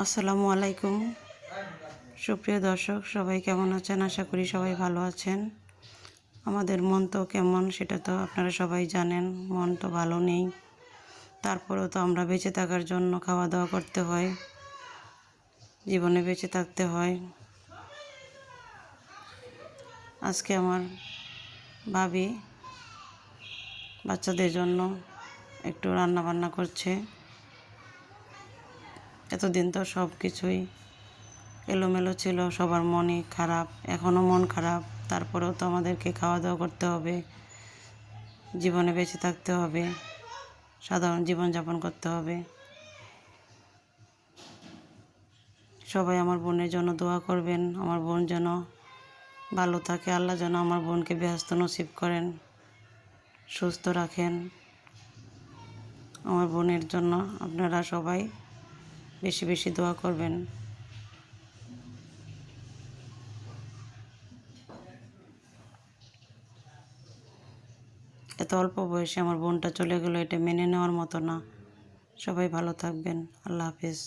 আসসালামু আলাইকুম। সুপ্রিয় দর্শক, সবাই কেমন আছেন? আশা করি সবাই ভালো আছেন। আমাদের মন তো কেমন সেটা তো আপনারা সবাই জানেন। মন তো ভালো নেই, তারপরেও তো আমরা বেঁচে থাকার জন্য খাওয়া দাওয়া করতে হয়, জীবনে বেঁচে থাকতে হয়। আজকে আমার ভাবি বাচ্চাদের জন্য একটু রান্না বান্না করছে। এতদিন তো সব কিছুই এলোমেলো ছিল, সবার মনই খারাপ, এখনও মন খারাপ। তারপরেও তো আমাদেরকে খাওয়া দাওয়া করতে হবে, জীবনে বেঁচে থাকতে হবে, সাধারণ জীবনযাপন করতে হবে। সবাই আমার বোনের জন্য দোয়া করবেন। আমার বোন যেন ভালো থাকে, আল্লাহ যেন আমার বোনকে বেহেশত নসিব করেন, সুস্থ রাখেন। আমার বোনের জন্য আপনারা সবাই বেশি বেশি দোয়া করবেন। এত অল্প বয়সে আমার বোনটা চলে গেল, এটা মেনে নেওয়ার মতো না। সবাই ভালো থাকবেন। আল্লাহ হাফেজ।